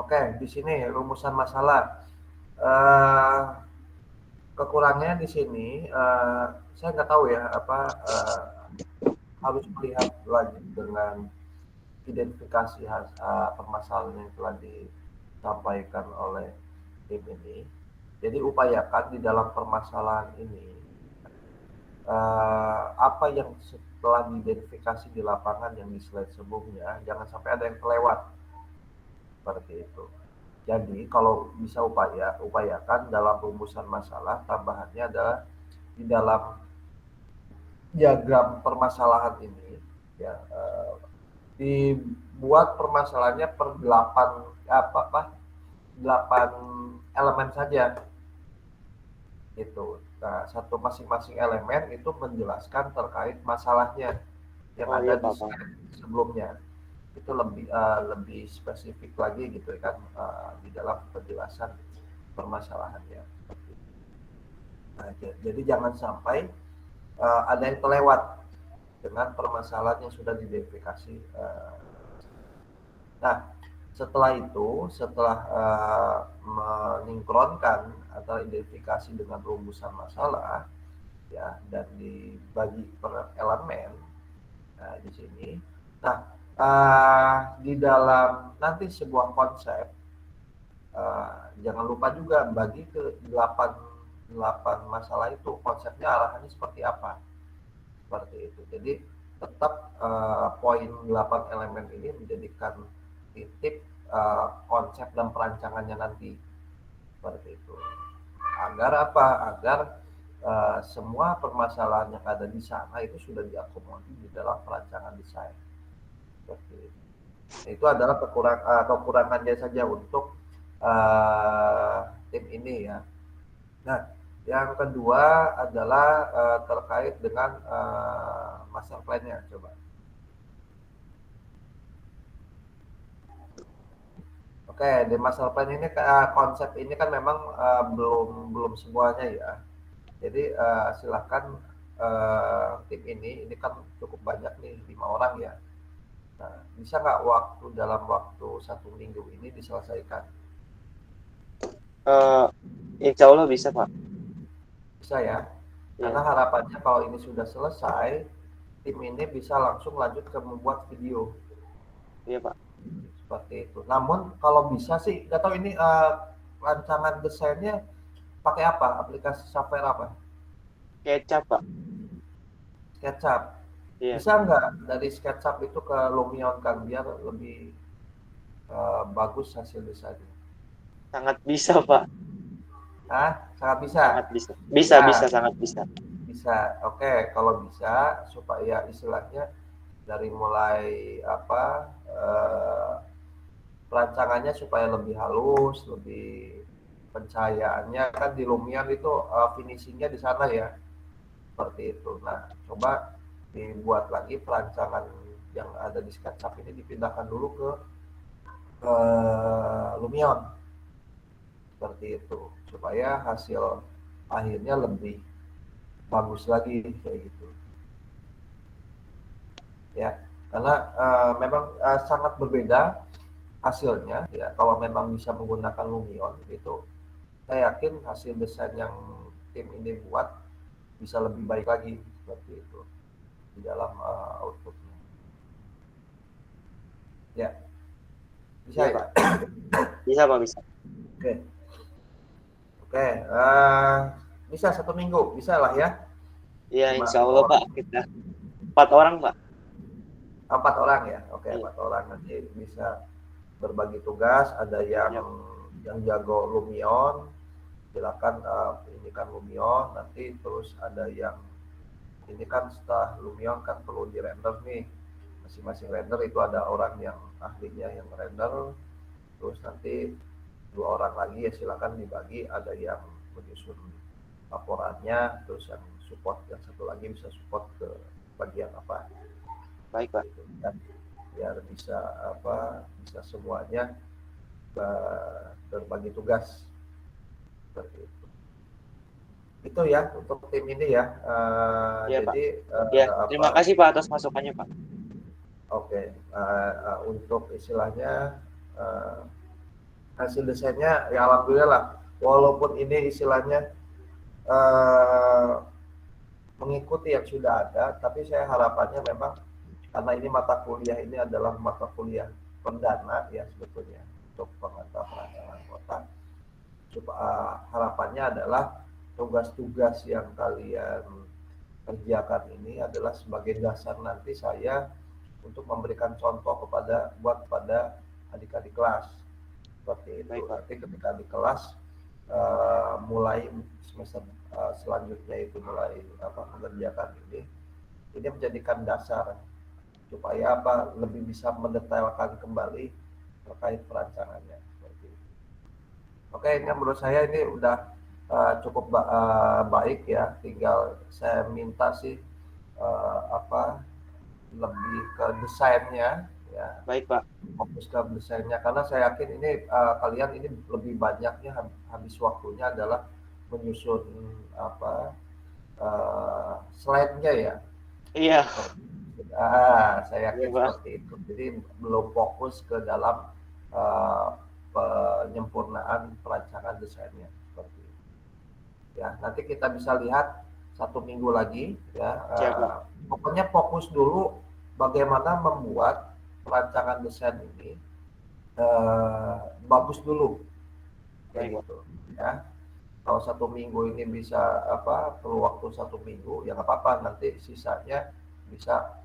Oke, di sini rumusan masalah. Kekurangannya di sini, saya nggak tahu ya harus melihat lagi dengan identifikasi permasalahan yang telah disampaikan oleh tim ini. Jadi upayakan di dalam permasalahan ini apa yang setelah diidentifikasi di lapangan yang di slide sebelumnya, jangan sampai ada yang kelewat seperti itu. Jadi kalau bisa upayakan dalam rumusan masalah tambahannya adalah di dalam diagram permasalahan ini ya, dibuat permasalahannya per 8 elemen saja gitu. Nah, satu masing-masing elemen itu menjelaskan terkait masalahnya yang ada di slide sebelumnya. Itu lebih spesifik lagi gitu kan, di dalam penjelasan permasalahannya. Nah, jadi jangan sampai ada yang terlewat dengan permasalahan yang sudah diidentifikasi. Nah, setelah itu, setelah mensinkronkan antara identifikasi dengan rumusan masalah, ya, dan dibagi per elemen, nah di sini. Nah, di dalam nanti sebuah konsep, jangan lupa juga bagi ke 8 masalah itu konsepnya arahannya seperti apa, seperti itu. Jadi tetap poin 8 elemen ini menjadikan titik konsep dan perancangannya nanti, seperti itu. Agar apa? Agar semua permasalahan yang ada di sana itu sudah diakomodir di dalam perancangan desain. Seperti itu. Itu adalah kekurangannya saja untuk tim ini ya. Nah, yang kedua adalah terkait dengan master plan-nya. Coba. Oke, di master plan ini konsep ini kan memang belum semuanya ya. Jadi silahkan tim ini kan cukup banyak nih, 5 orang ya. Nah, bisa nggak dalam waktu 1 minggu ini diselesaikan? Insya Allah bisa Pak. Bisa ya. Ya. Karena harapannya kalau ini sudah selesai, tim ini bisa langsung lanjut ke membuat video. Iya Pak. Seperti itu. Namun kalau bisa sih, nggak tahu ini rancangan desainnya pakai apa? Aplikasi software apa? Kecap Pak. SketchUp. Iya. Bisa nggak dari SketchUp itu ke Lumion kan biar lebih bagus hasil desainnya? Sangat bisa Pak. Sangat bisa. Sangat bisa. Bisa, sangat bisa. Bisa. Oke, kalau bisa supaya istilahnya dari mulai perancangannya supaya lebih halus, lebih pencahayaannya kan di Lumion itu finishingnya di sana ya, seperti itu. Nah, coba dibuat lagi perancangan yang ada di SketchUp ini dipindahkan dulu ke Lumion, seperti itu, supaya hasil akhirnya lebih bagus lagi kayak gitu. Ya, karena memang sangat berbeda hasilnya ya kalau memang bisa menggunakan Lumion itu, saya yakin hasil desain yang tim ini buat bisa lebih baik lagi seperti itu di dalam outputnya. Ya, bisa ya Pak? Bisa Pak, bisa. Oke, bisa 1 minggu, bisa lah ya? Iya, insya Allah Pak, kita 4 orang Pak. 4 orang ya, oke. Iya. 4 orang nanti bisa berbagi tugas. Ada yang jago Lumion, silakan ini kan Lumion. Nanti terus ada yang ini kan setelah Lumion kan perlu di render nih, masing-masing render itu ada orang yang ahlinya yang render. Terus nanti 2 orang lagi ya silakan dibagi, ada yang menyusun laporannya, terus yang support, yang satu lagi bisa support ke bagian apa. Baik Pak. Dan biar bisa bisa semuanya berbagi tugas seperti itu. Itu ya untuk tim ini ya. Iya, jadi terima kasih Pak atas masukannya Pak. Oke, untuk istilahnya hasil desainnya ya alhamdulillah lah. Walaupun ini istilahnya mengikuti yang sudah ada, tapi saya harapannya memang karena ini mata kuliah ini adalah mata kuliah perdana ya sebetulnya untuk penata perancangan kota. Harapannya adalah tugas-tugas yang kalian kerjakan ini adalah sebagai dasar nanti saya untuk memberikan contoh kepada adik-adik kelas seperti itu. Nanti ketika di kelas mulai semester selanjutnya itu mulai mengerjakan ini menjadikan dasar supaya lebih bisa mendetailkan kembali terkait perancangannya seperti itu. Oke, ini menurut saya ini udah cukup baik ya. Tinggal saya minta sih lebih ke desainnya ya. Baik Pak. Fokus ke desainnya karena saya yakin ini kalian ini lebih banyaknya habis waktunya adalah menyusun slide-nya ya. Iya. Saya yakin seperti itu. Jadi belum fokus ke dalam penyempurnaan perancangan desainnya seperti itu. Ya, nanti kita bisa lihat 1 minggu lagi ya. Pokoknya fokus dulu bagaimana membuat perancangan desain ini bagus dulu. Kayak gitu ya. Kalau 1 minggu ini bisa perlu waktu 1 minggu ya nggak apa-apa, nanti sisanya bisa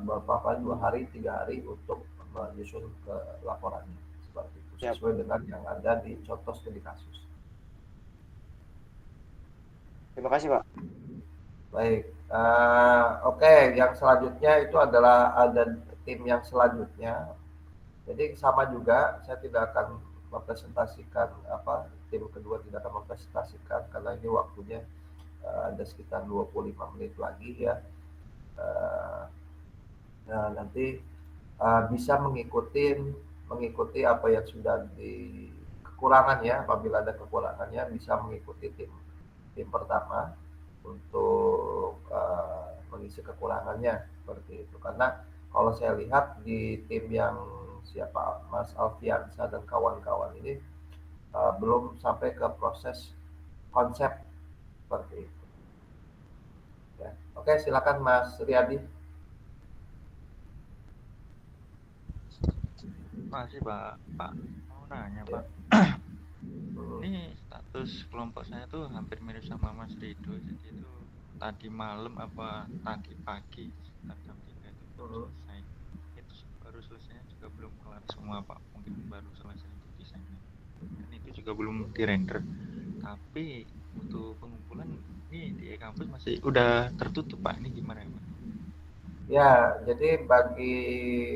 beberapa 2 hari 3 hari untuk menyusun ke laporannya seperti itu sesuai dengan yang ada di contoh studi kasus. Terima kasih Pak. Baik, oke. Yang selanjutnya itu adalah ada tim yang selanjutnya. Jadi sama juga, saya tidak akan mempresentasikan tim kedua tidak akan mempresentasikan karena ini waktunya ada sekitar 25 menit lagi ya. Nah, nanti bisa mengikuti apa yang sudah di kekurangan ya. Apabila ada kekurangannya bisa mengikuti tim pertama untuk mengisi kekurangannya seperti itu. Karena kalau saya lihat di tim yang siapa Mas Alfiansa dan kawan-kawan ini belum sampai ke proses konsep seperti itu. Ya. Oke, silakan Mas Riyadi. Masih Pak, mau nanya Ya. Pak. Ini status kelompok saya tuh hampir mirip sama Mas Rido, jadi itu tadi malam apa tadi pagi sekitar jam 3 itu baru selesai. Itu baru selesainya juga belum kelar semua Pak, mungkin baru selesai untuk desainnya. Dan itu juga belum di render. Tapi untuk pengumpulan ini di e-kampus masih udah tertutup Pak. Ini gimana ya Pak? Ya, jadi bagi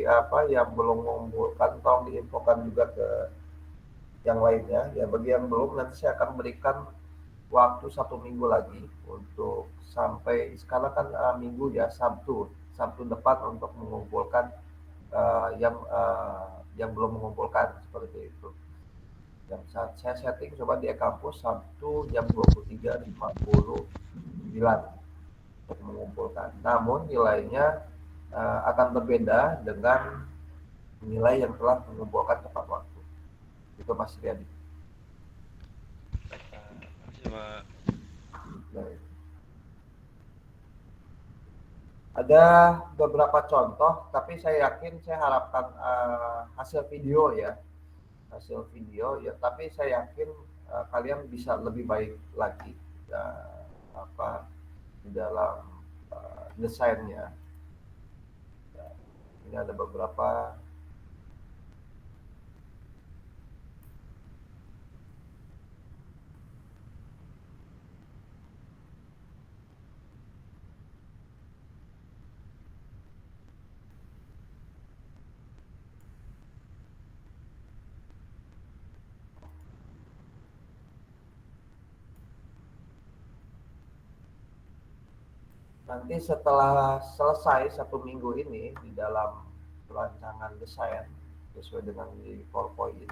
apa yang belum mengumpulkan, tolong diinfokan juga ke yang lainnya. Ya, bagi yang belum, nanti saya akan berikan waktu 1 minggu lagi untuk sampai sekarang kan minggu ya, Sabtu depan untuk mengumpulkan yang belum mengumpulkan seperti itu. Yang saat saya setting coba di e-kampus Sabtu jam 23.59 untuk mengumpulkan. Namun nilainya akan berbeda dengan nilai yang telah mengumpulkan tepat waktu. Itu Mas Riyadi. Masih Pak. Baik. Ada beberapa contoh, tapi saya yakin saya harapkan hasil video ya, Tapi saya yakin kalian bisa lebih baik lagi di dalam desainnya. Ini ada beberapa. Nanti setelah selesai 1 minggu ini di dalam perancangan desain sesuai dengan di PowerPoint,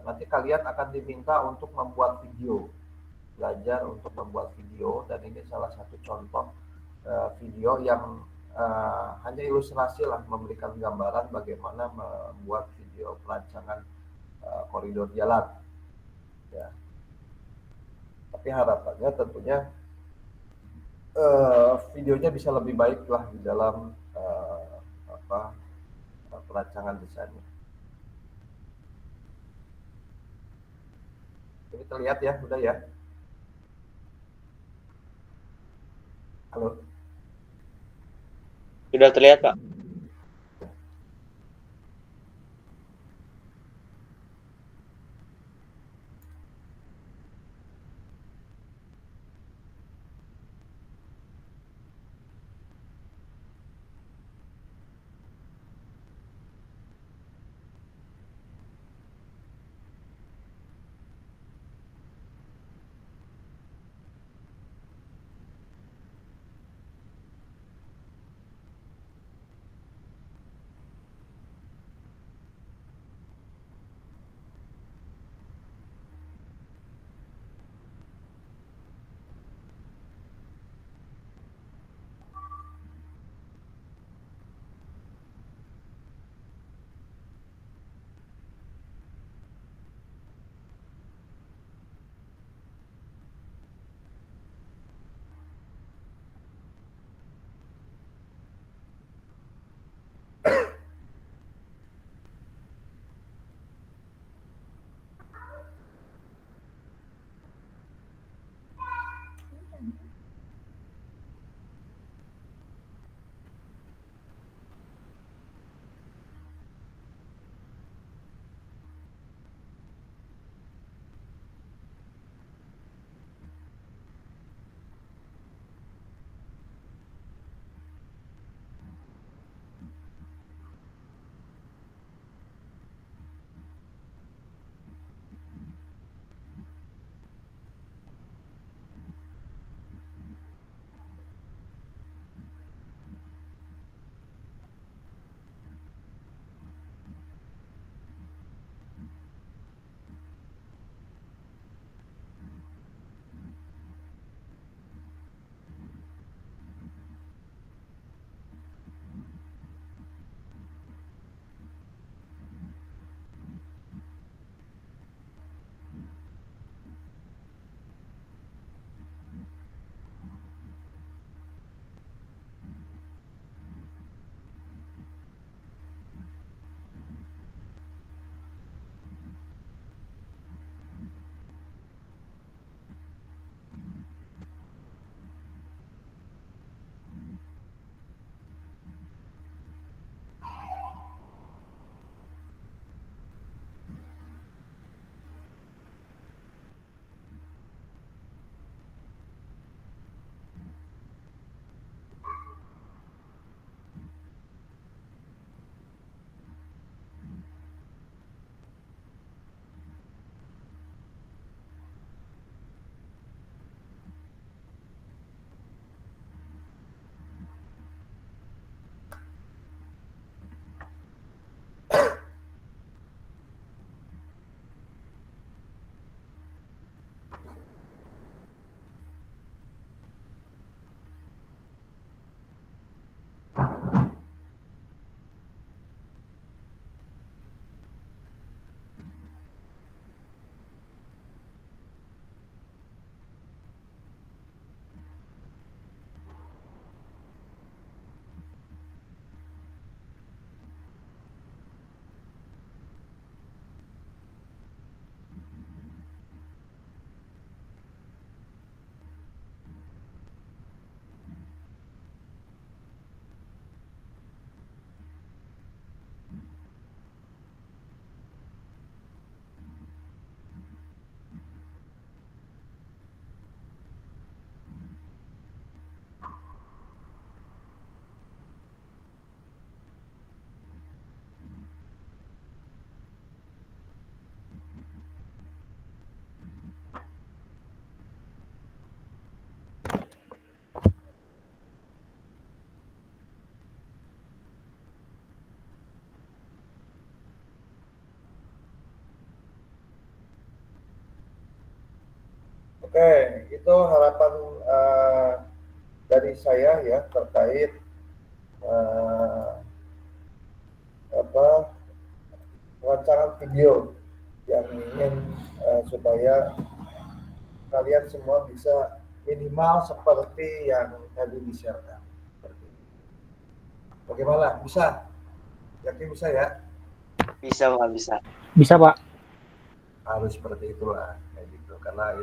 nanti kalian akan diminta untuk membuat video, belajar untuk membuat video, dan ini salah satu contoh video yang hanya ilustrasi lah, memberikan gambaran bagaimana membuat video perancangan koridor jalan. Ya. Tapi harapannya tentunya videonya bisa lebih baik lah di dalam perancangan desainnya. Ini terlihat ya, udah ya. Halo. Sudah terlihat Pak. Oke, itu harapan dari saya ya terkait rancangan video yang ingin supaya kalian semua bisa minimal seperti yang tadi di-share-kan. Bagaimana? Bisa? Yakin bisa ya? Bisa Pak, bisa. Bisa, Pak. Harus seperti itulah kayak gitu. Karena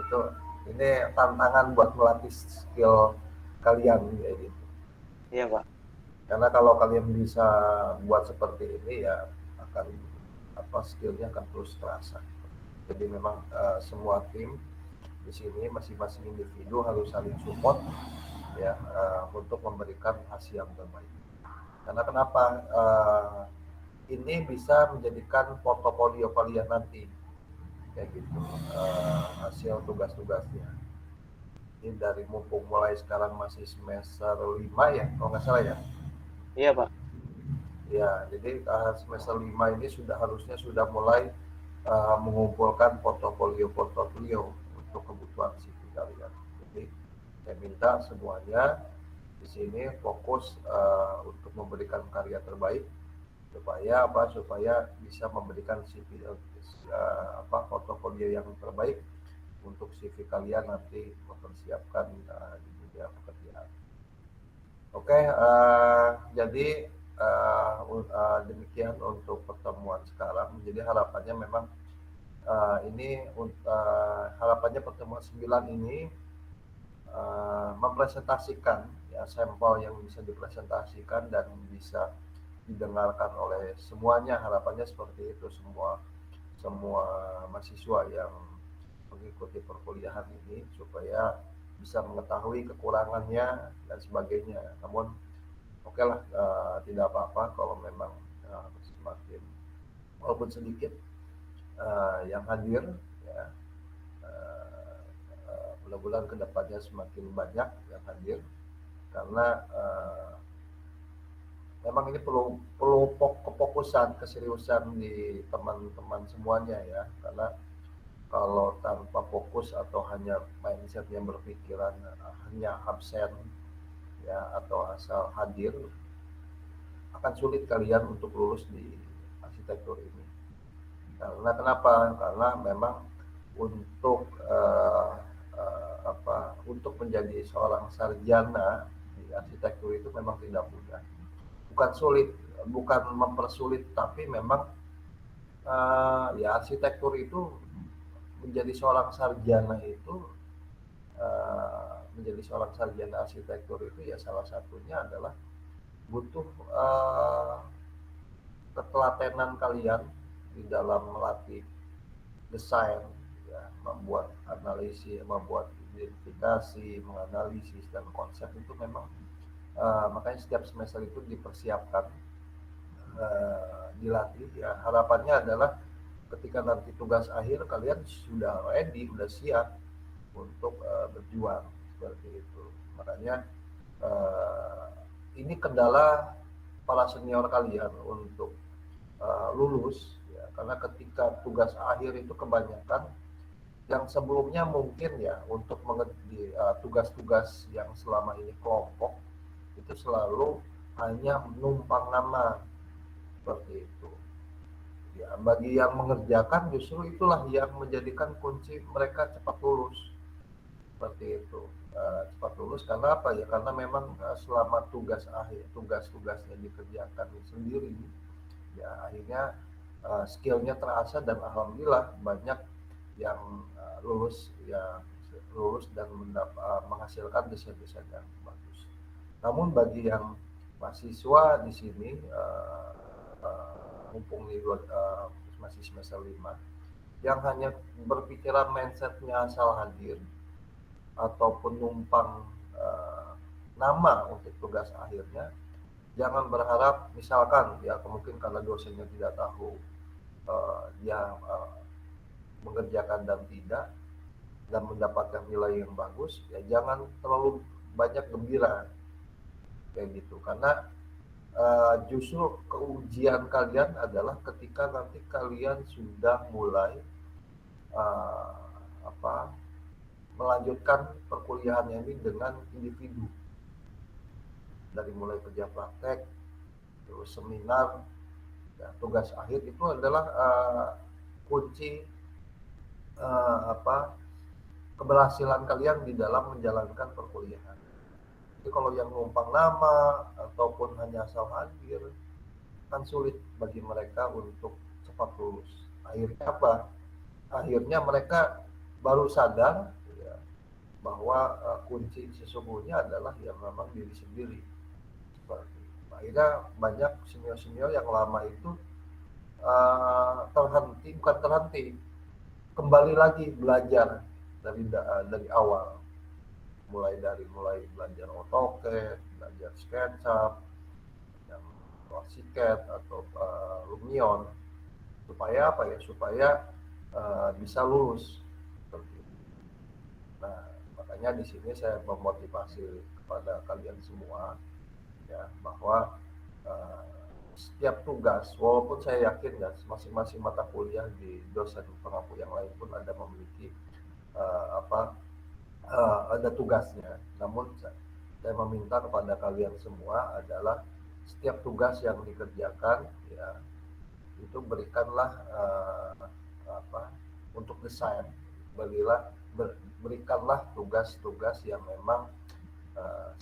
ini tantangan buat melatih skill kalian kayak gitu. Iya Pak. Karena kalau kalian bisa buat seperti ini ya akan skillnya akan terus terasa. Jadi memang semua tim di sini masing-masing individu harus saling support ya untuk memberikan hasil yang terbaik. Karena kenapa? Ini bisa menjadikan portofolio kalian nanti kayak gitu, hasil tugas-tugasnya. Ini dari mumpung mulai sekarang masih semester 5 ya, kalau nggak salah ya. Iya Pak. Ya, jadi semester 5 ini harusnya sudah mulai mengumpulkan portofolio untuk kebutuhan CV kalian. Jadi saya minta semuanya di sini fokus untuk memberikan karya terbaik supaya bisa memberikan CV portofolio yang terbaik untuk CV kalian nanti mempersiapkan di dunia pekerjaan. Oke, jadi demikian untuk pertemuan sekarang. Jadi harapannya memang harapannya pertemuan 9 ini mempresentasikan ya sampel yang bisa dipresentasikan dan bisa didengarkan oleh semuanya. Harapannya seperti itu, semua mahasiswa yang mengikuti perkuliahan ini supaya bisa mengetahui kekurangannya dan sebagainya. Namun oke lah, tidak apa-apa kalau memang semakin walaupun sedikit yang hadir ya, mudah-mudahan kedepannya semakin banyak yang hadir karena memang ini perlu kefokusan, keseriusan di teman-teman semuanya ya, karena kalau tanpa fokus atau hanya mindset yang berpikiran hanya absen ya atau asal hadir, akan sulit kalian untuk lulus di arsitektur ini. Karena kenapa? Karena memang untuk untuk menjadi seorang sarjana di arsitektur itu memang tidak mudah. Bukan sulit, bukan mempersulit, tapi memang ya arsitektur itu menjadi seorang sarjana arsitektur itu ya salah satunya adalah butuh ketelatenan kalian di dalam melatih desain ya, membuat analisis, membuat identifikasi, menganalisis dan konsep itu memang makanya setiap semester itu dipersiapkan, dilatih ya. Harapannya adalah ketika nanti tugas akhir kalian sudah ready, sudah siap untuk berjuang seperti itu. Makanya ini kendala para senior kalian untuk lulus ya, karena ketika tugas akhir itu kebanyakan yang sebelumnya mungkin ya untuk mengerti tugas-tugas yang selama ini kelompok itu selalu hanya menumpang nama seperti itu. Ya, bagi yang mengerjakan justru itulah yang menjadikan kunci mereka cepat lulus. Seperti itu. Cepat lulus karena apa ya? Karena memang selama tugas-tugasnya dikerjakan sendiri, ya akhirnya skillnya terasa dan alhamdulillah banyak yang lulus dan menghasilkan desain-desain yang bagus. Namun bagi yang mahasiswa di sini mumpung masih semester 5 yang hanya berpikiran mindsetnya asal hadir ataupun numpang nama untuk tugas akhirnya, jangan berharap misalkan ya mungkin karena dosennya tidak tahu dia mengerjakan dan tidak dan mendapatkan nilai yang bagus, ya jangan terlalu banyak gembira kayak gitu, karena justru keujian kalian adalah ketika nanti kalian sudah mulai melanjutkan perkuliahannya ini dengan individu, dari mulai kerja praktek, terus seminar, ya, tugas akhir itu adalah kunci keberhasilan kalian di dalam menjalankan perkuliahan. Jadi kalau yang numpang nama ataupun hanya asal hadir, kan sulit bagi mereka untuk cepat lulus. Akhirnya apa? Akhirnya mereka baru sadar ya, bahwa kunci sesungguhnya adalah yang memang diri sendiri. Seperti itu. Akhirnya banyak senior-senior yang lama itu bukan terhenti, kembali lagi belajar dari awal, mulai belajar AutoCAD, belajar SketchUp, yang Classicat atau Lumion, supaya bisa lulus. Seperti itu. Nah, makanya di sini saya memotivasi kepada kalian semua ya, bahwa setiap tugas, walaupun saya yakin ya masing-masing mata kuliah di dosen pengampu yang lain pun ada memiliki ada tugasnya. Namun saya meminta kepada kalian semua adalah setiap tugas yang dikerjakan ya itu berikanlah untuk desain, berikanlah tugas-tugas yang memang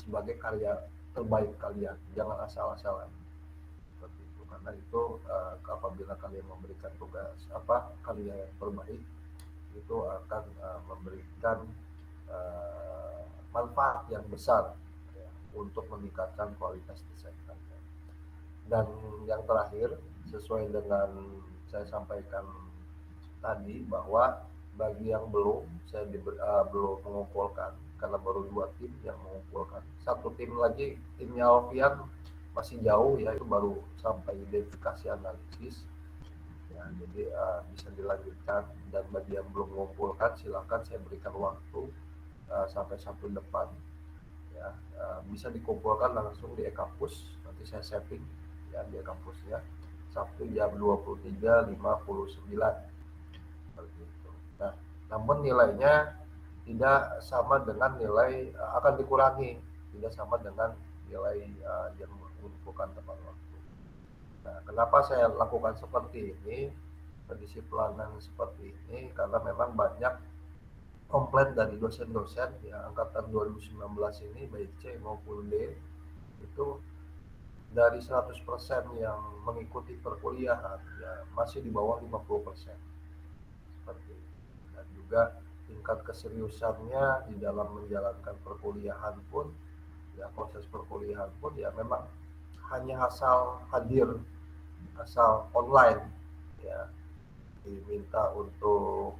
sebagai karya terbaik kalian, jangan asal-asalan. Seperti itu. Karena itu apabila kalian memberikan tugas karya yang terbaik, itu akan memberikan manfaat yang besar ya, untuk meningkatkan kualitas desain kalian. Dan yang terakhir, sesuai dengan saya sampaikan tadi, bahwa bagi yang belum, saya belum mengumpulkan, karena baru 2 tim yang mengumpulkan. 1 tim lagi, timnya Alfian masih jauh ya, itu baru sampai identifikasi analisis ya, jadi bisa dilanjutkan. Dan bagi yang belum mengumpulkan, silakan saya berikan waktu sampai Sabtu depan ya, bisa dikumpulkan langsung di e-kampus, nanti saya setting ya di e-kampusnya Sabtu jam 23.59 seperti itu. Nah, namun nilainya tidak sama dengan nilai akan dikurangi, tidak sama dengan nilai yang mengumpulkan tepat waktu. Nah, kenapa saya lakukan seperti ini, pendisiplinan seperti ini, karena memang banyak komplain dari dosen-dosen ya, angkatan 2019 ini baik C maupun D itu dari 100% yang mengikuti perkuliahan ya masih di bawah 50%. Seperti itu. Dan juga tingkat keseriusannya di dalam menjalankan perkuliahan pun ya, proses perkuliahan pun ya memang hanya asal hadir, asal online ya, diminta untuk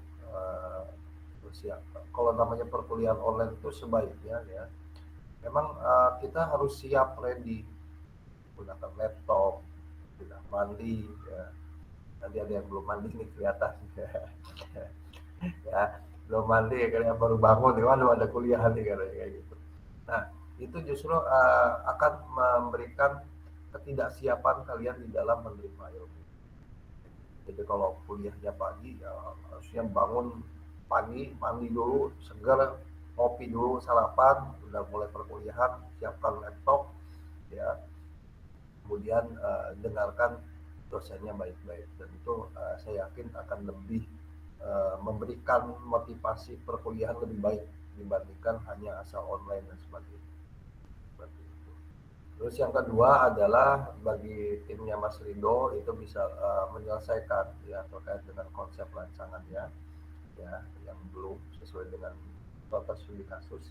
kalau namanya perkuliahan online itu sebaiknya ya memang kita harus siap ready, gunakan laptop, sudah mandi ya. Nanti ada yang belum mandi nih kelihatan ya, belum mandi kayak baru bangun nih, waduh ada kuliah nih kayak gitu. Nah, itu justru akan memberikan ketidaksiapan kalian di dalam menerima ilmu. Jadi kalau kuliahnya pagi ya harusnya bangun pagi, mandi dulu, segar, kopi dulu, sarapan, udah mulai perkuliahan, siapkan laptop ya, kemudian dengarkan dosennya baik-baik, dan itu saya yakin akan lebih memberikan motivasi perkuliahan lebih baik dibandingkan hanya asal online dan sebagainya. Seperti itu. Terus yang kedua adalah bagi timnya Mas Rido itu bisa menyelesaikan ya terkait dengan konsep rancangannya ya, yang belum sesuai dengan batas studi kasus.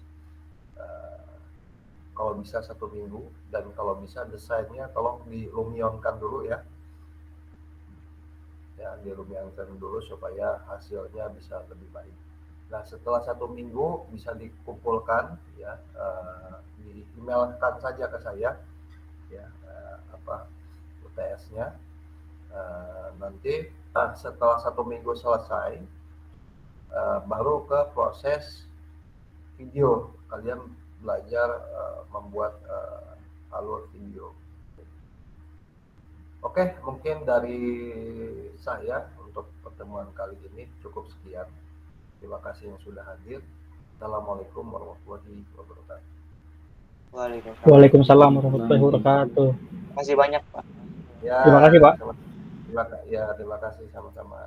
Kalau bisa 1 minggu, dan kalau bisa desainnya tolong dilumionkan dulu ya, dilumionkan dulu supaya hasilnya bisa lebih baik. Nah, setelah 1 minggu bisa dikumpulkan ya, di emailkan saja ke saya ya UTS-nya. Nanti setelah 1 minggu selesai, baru ke proses video, kalian belajar membuat alur video. Oke, mungkin dari saya untuk pertemuan kali ini cukup sekian. Terima kasih yang sudah hadir. Assalamualaikum warahmatullahi wabarakatuh. Waalaikumsalam warahmatullahi wabarakatuh. Terima kasih banyak, Pak. Ya, Terima kasih, Pak. terima kasih sama-sama.